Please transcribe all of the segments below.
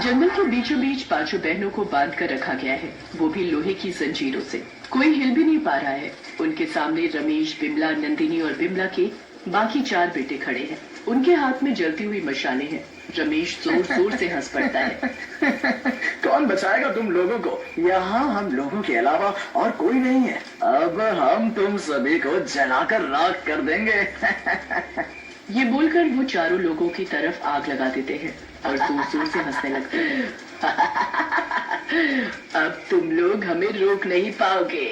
जंगल के बीचों बीच पांचों बहनों को बांध कर रखा गया है, वो भी लोहे की जंजीरों से। कोई हिल भी नहीं पा रहा है। उनके सामने रमेश, बिमला, नंदिनी और बिमला के बाकी 4 बेटे खड़े हैं। उनके हाथ में जलती हुई मशालें हैं। रमेश जोर जोर से हंस पड़ता है। कौन बचाएगा तुम लोगों को? यहाँ हम लोगों के अलावा और कोई नहीं है। अब हम तुम सभी को जलाकर राख कर देंगे। ये बोलकर वो चारों लोगों की तरफ आग लगा देते हैं और जोर जोर से हंसने लगते हैं। अब तुम लोग हमें रोक नहीं पाओगे।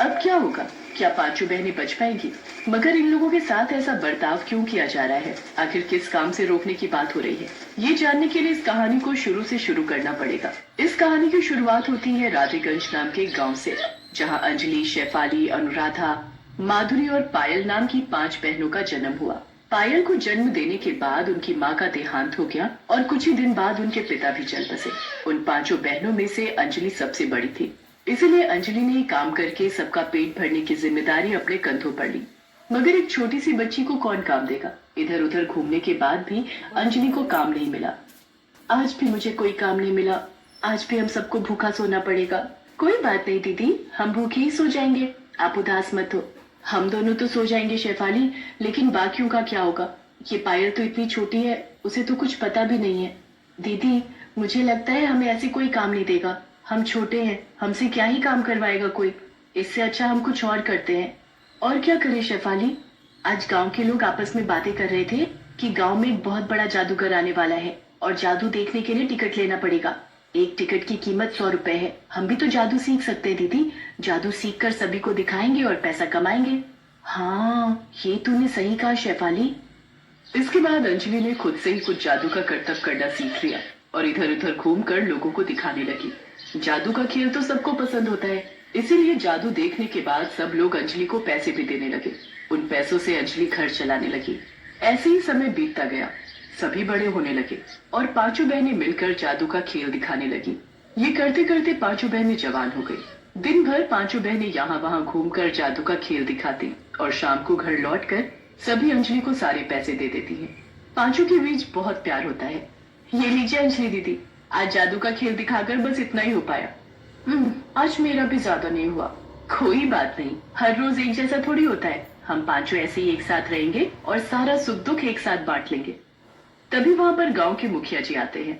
अब क्या होगा? क्या पांचों बहनें बच पाएंगी? मगर इन लोगों के साथ ऐसा बर्ताव क्यों किया जा रहा है? आखिर किस काम से रोकने की बात हो रही है? ये जानने के लिए इस कहानी को शुरू से शुरू करना पड़ेगा। इस कहानी की शुरुआत होती है राधेगंज नाम के गांव से, जहां अंजलि, शेफाली, अनुराधा, माधुरी और पायल नाम की 5 बहनों का जन्म हुआ। पायल को जन्म देने के बाद उनकी माँ का देहांत हो गया और कुछ ही दिन बाद उनके पिता भी चल बसे। उन 5 बहनों में से अंजलि सबसे बड़ी थी, इसलिए अंजलि ने काम करके सबका पेट भरने की जिम्मेदारी अपने कंधों पर ली। मगर एक छोटी सी बच्ची को कौन काम देगा? इधर उधर घूमने के बाद भी अंजलि को काम नहीं मिला। आज भी मुझे कोई काम नहीं मिला। आज भी हम सबको भूखा सोना पड़ेगा। कोई बात नहीं दीदी, हम भूखे ही सो जाएंगे, आप उदास मत हो। हम दोनों तो सो जाएंगे शेफाली, लेकिन बाकियों का क्या होगा? ये पायल तो इतनी छोटी है, उसे तो कुछ पता भी नहीं है। दीदी, मुझे लगता है हमें ऐसे कोई काम नहीं देगा। हम छोटे हैं, हमसे क्या ही काम करवाएगा कोई? इससे अच्छा हम कुछ और करते हैं। और क्या करें शेफाली? आज गांव के लोग आपस में बातें कर रहे थे कि गांव में एक बहुत बड़ा जादूगर आने वाला है और जादू देखने के लिए टिकट लेना पड़ेगा। एक टिकट की कीमत 100 रुपए है। हम भी तो जादू सीख सकते हैं दीदी। जादू सीख कर सभी को दिखाएंगे और पैसा कमाएंगे। हाँ, ये तूने सही कहा शेफाली। इसके बाद अंजलि ने खुद से ही कुछ जादू का करतब करना सीख लिया और इधर उधर घूमकर लोगों को दिखाने लगी। जादू का खेल तो सबको पसंद होता है, इसीलिए जादू देखने के बाद सब लोग अंजलि को पैसे भी देने लगे। उन पैसों से अंजलि घर चलाने लगी। ऐसे ही समय बीतता गया, सभी बड़े होने लगे और 5 बहनें मिलकर जादू का खेल दिखाने लगी। ये करते करते 5 बहनें जवान हो गई। दिन भर 5 बहनें यहाँ वहाँ घूमकर जादू का खेल दिखाती और शाम को घर लौटकर सभी अंजलि को सारे पैसे दे देती हैं। 5 के बीच बहुत प्यार होता है। ये लीजिए अंजलि दीदी, आज जादू का खेल दिखाकर बस इतना ही हो पाया। आज मेरा भी ज्यादा नहीं हुआ। कोई बात नहीं, हर रोज एक जैसा थोड़ी होता है। हम 5 ऐसे ही एक साथ रहेंगे और सारा सुख दुख एक साथ बांट लेंगे। तभी वहाँ पर गांव के मुखिया जी आते हैं।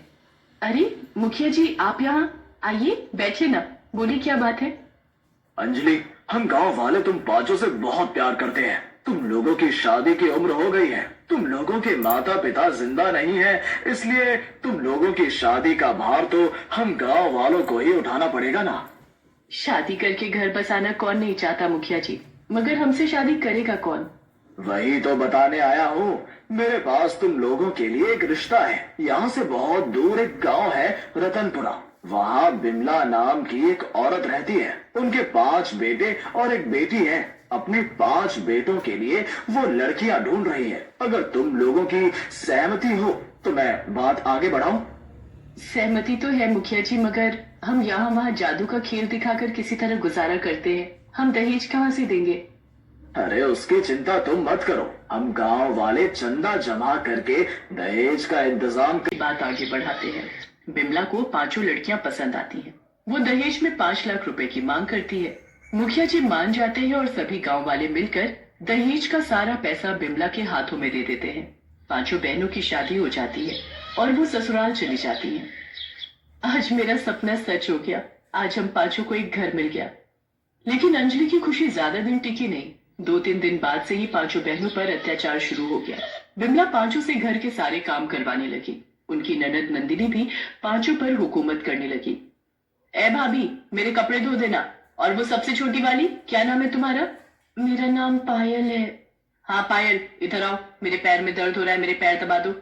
अरे मुखिया जी, आप यहाँ आइए, बैठिए ना, बोलिए क्या बात है? अंजलि, हम गांव वाले तुम 5 से बहुत प्यार करते हैं। तुम लोगों की शादी की उम्र हो गई है। तुम लोगों के माता पिता जिंदा नहीं है, इसलिए तुम लोगों की शादी का भार तो हम गांव वालों को ही उठाना पड़ेगा ना। शादी करके घर बसाना कौन नहीं चाहता मुखिया जी, मगर हमसे शादी करेगा कौन? वही तो बताने आया हूँ। मेरे पास तुम लोगों के लिए एक रिश्ता है। यहाँ से बहुत दूर एक गांव है रतनपुरा। वहाँ बिमला नाम की एक औरत रहती है। उनके 5 बेटे और एक बेटी है। अपने 5 बेटों के लिए वो लड़कियां ढूंढ रही है। अगर तुम लोगों की सहमति हो तो मैं बात आगे बढ़ाऊं? सहमति तो है मुखिया जी, मगर हम यहाँ वहाँ जादू का खेल दिखाकर किसी तरह गुजारा करते हैं। हम दहेज कहाँ से देंगे? अरे उसकी चिंता तुम मत करो, हम गांव वाले चंदा जमा करके दहेज का इंतजाम की बात आगे बढ़ाते हैं। बिमला को 5 लड़कियां पसंद आती हैं। वो दहेज में 5 लाख रुपए की मांग करती है। मुखिया जी मान जाते हैं और सभी गांव वाले मिलकर दहेज का सारा पैसा बिमला के हाथों में दे देते हैं। 5 बहनों की शादी हो जाती है और वो ससुराल चली जाती है। आज मेरा सपना सच हो गया। आज हम 5 को एक घर मिल गया। लेकिन अंजलि की खुशी ज्यादा दिन टिकी नहीं। 2-3 दिन बाद से ही 5 बहनों पर अत्याचार शुरू हो गया। बिमला 5 से घर के सारे काम करवाने लगी। उनकी ननद नंदिनी भी 5 पर हुकूमत करने लगी। ए भाभी, मेरे कपड़े धो देना। और वो सबसे छोटी वाली, क्या नाम है तुम्हारा? मेरा नाम पायल है। हाँ पायल, इधर आओ, मेरे पैर में दर्द हो रहा है, मेरे पैर दबा दो।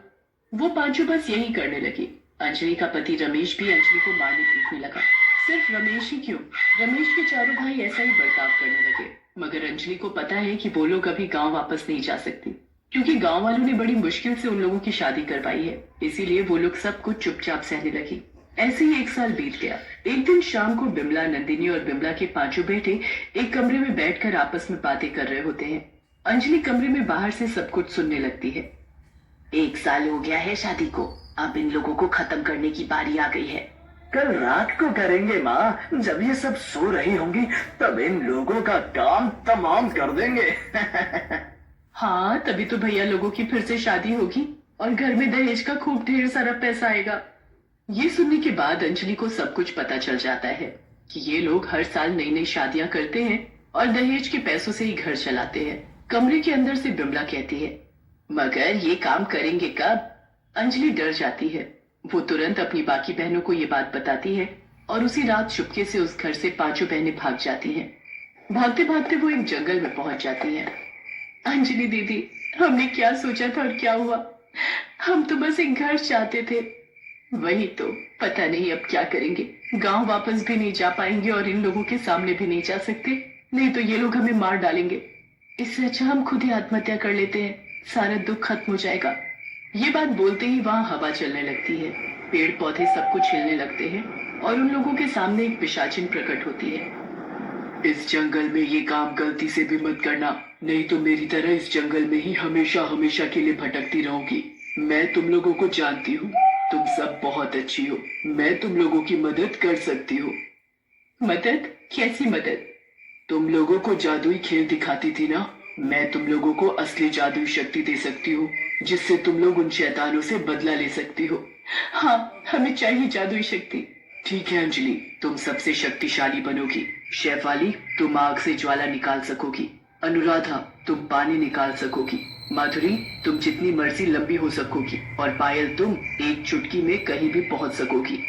वो 5 बस यही करने लगी। अंजलि का पति रमेश भी अंजलि को मारने पीटने लगा। सिर्फ रमेश ही क्यों, रमेश के चारों भाई ऐसा ही बर्ताव करने लगे। मगर अंजलि को पता है कि वो लोग अभी गांव वापस नहीं जा सकती, क्योंकि गांव वालों ने बड़ी मुश्किल से उन लोगों की शादी करवाई है। इसीलिए वो लोग सब कुछ चुपचाप सहने लगी। ऐसे ही 1 साल बीत गया। एक दिन शाम को बिमला, नंदिनी और बिमला के 5 बेटे एक कमरे में बैठकर आपस में बातें कर रहे होते हैं। अंजलि कमरे में बाहर से सब कुछ सुनने लगती है। 1 साल हो गया है शादी को, अब इन लोगों को खत्म करने की बारी आ गई है। कल रात को करेंगे माँ, जब ये सब सो रही होंगी तब इन लोगों का काम तमाम कर देंगे। हाँ, तभी तो भैया लोगों की फिर से शादी होगी और घर में दहेज का खूब ढेर सारा पैसा आएगा। ये सुनने के बाद अंजलि को सब कुछ पता चल जाता है कि ये लोग हर साल नई नई शादियां करते हैं और दहेज के पैसों से ही घर चलाते हैं। कमरे के अंदर से बिमला कहती है, मगर ये काम करेंगे कब? अंजलि डर जाती है। वो तुरंत अपनी बाकी बहनों को ये बात बताती है और उसी रात चुपके से उस घर से पांचों बहनें भाग जाती हैं। भागते भागते वो एक जंगल में पहुंच जाती हैं। अंजलि दीदी, हमने क्या सोचा था और क्या हुआ? हम तो बस एक घर चाहते थे। वही तो, पता नहीं अब क्या करेंगे। गांव वापस भी नहीं जा पाएंगे और इन लोगों के सामने भी नहीं जा सकते, नहीं तो ये लोग हमें मार डालेंगे। इससे अच्छा हम खुद ही आत्महत्या कर लेते हैं, सारा दुख खत्म हो जाएगा। ये बात बोलते ही वहाँ हवा चलने लगती है, पेड़ पौधे सब कुछ हिलने लगते हैं और उन लोगों के सामने एक पिशाचिन प्रकट होती है। इस जंगल में ये काम गलती से भी मत करना, नहीं तो मेरी तरह इस जंगल में ही हमेशा हमेशा के लिए भटकती रहूंगी। मैं तुम लोगों को जानती हूँ, तुम सब बहुत अच्छी हो, मैं तुम लोगों की मदद कर सकती हूँ। मदद? कैसी मदद? तुम लोगों को जादुई खेल दिखाती थी ना, मैं तुम लोगों को असली जादुई शक्ति दे सकती हूँ, जिससे तुम लोग उन शैतानों से बदला ले सकती हो। हाँ, हमें चाहिए जादुई शक्ति। ठीक है अंजलि, तुम सबसे शक्तिशाली बनोगी। शेफाली, तुम आग से ज्वाला निकाल सकोगी। अनुराधा, तुम पानी निकाल सकोगी। माधुरी, तुम जितनी मर्जी लंबी हो सकोगी। और पायल, तुम एक चुटकी में कहीं भी पहुंच सकोगी।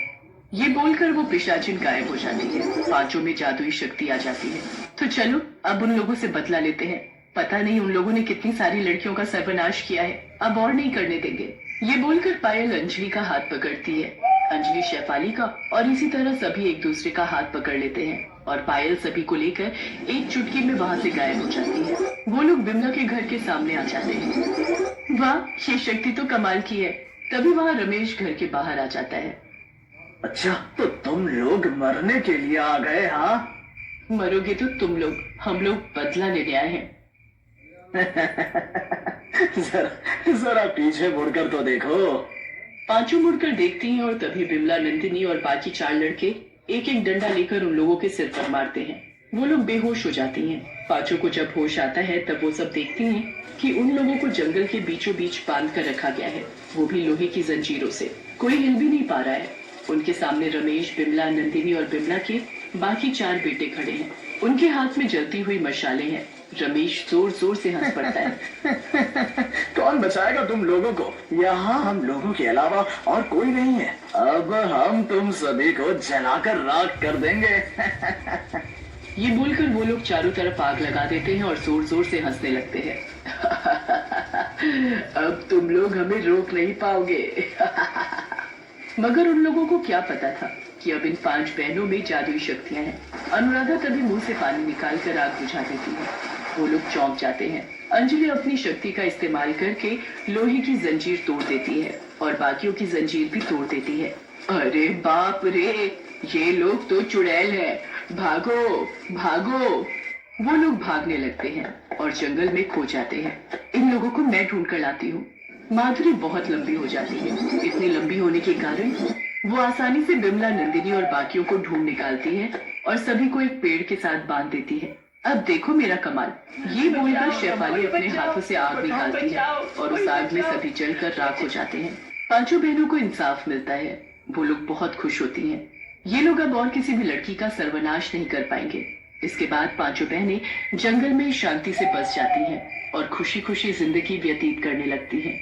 ये बोलकर वो पिशाचिन गायब हो जाती है। पांचों में जादुई शक्ति आ जाती है। तो चलो अब उन लोगों से बदला लेते हैं। पता नहीं उन लोगों ने कितनी सारी लड़कियों का सर्वनाश किया है, अब और नहीं करने देंगे। ये बोलकर पायल अंजलि का हाथ पकड़ती है, अंजलि शेफाली का, और इसी तरह सभी एक दूसरे का हाथ पकड़ लेते हैं और पायल सभी को लेकर एक चुटकी में वहाँ से गायब हो जाती है। वो लोग बिमला के घर के सामने आ जाते हैं। वाह, ये शक्ति तो कमाल की है। तभी वहाँ रमेश घर के बाहर आ जाता है। अच्छा, तो तुम लोग मरने के लिए आ गए? हाँ, मरोगे तो तुम लोग, हम लोग बदला लेने आए हैं। जरा पीछे मुड़कर तो देखो। पांचों मुड़कर देखती हैं और तभी बिमला, नंदिनी और बाकी चार लड़के एक एक डंडा लेकर उन लोगों के सिर पर मारते हैं। वो लोग बेहोश हो जाती हैं। पांचों को जब होश आता है तब वो सब देखती हैं कि उन लोगों को जंगल के बीचों बीच बांध कर रखा गया है, वो भी लोहे की जंजीरों से। कोई हिल भी नहीं पा रहा है। उनके सामने रमेश, बिमला, नंदिनी और बिमला के बाकी चार बेटे खड़े हैं। उनके हाथ में जलती हुई मशालें हैं। रमेश जोर जोर से हंस पड़ता है। कौन बचाएगा तुम लोगों को? यहाँ हम लोगों के अलावा और कोई नहीं है। अब हम तुम सभी को जलाकर राख कर देंगे। ये बोलकर वो लोग चारों तरफ आग लगा देते हैं और जोर जोर से हंसने लगते हैं। अब तुम लोग हमें रोक नहीं पाओगे। मगर उन लोगों को क्या पता था कि अब इन पांच बहनों में जादुई शक्तियां हैं। अनुराधा तभी मुंह से पानी निकालकर आग बुझा देती है। वो लोग चौंक जाते हैं। अंजलि अपनी शक्ति का इस्तेमाल करके लोहे की जंजीर तोड़ देती है और बाकियों की जंजीर भी तोड़ देती है। अरे बाप रे, ये लोग तो चुड़ैल हैं, भागो भागो। वो लोग भागने लगते हैं और जंगल में खो जाते हैं। इन लोगों को मैं ढूंढ कर लाती हूँ। माधुरी बहुत लंबी हो जाती है। इतनी लंबी होने के कारण वो आसानी से बिमला, नंदिनी और बाकियों को ढूंढ निकालती है और सभी को एक पेड़ के साथ बांध देती है। अब देखो मेरा कमाल। ये बोलकर शेफाली अपने हाथों से आग निकालती है और उस आग में सभी जलकर राख हो जाते हैं। पांचों बहनों को इंसाफ मिलता है। वो लोग बहुत खुश होती हैं। ये लोग अब और किसी भी लड़की का सर्वनाश नहीं कर पाएंगे। इसके बाद पांचों बहनें जंगल में शांति से बस जाती हैं और खुशी खुशी जिंदगी व्यतीत करने लगती हैं।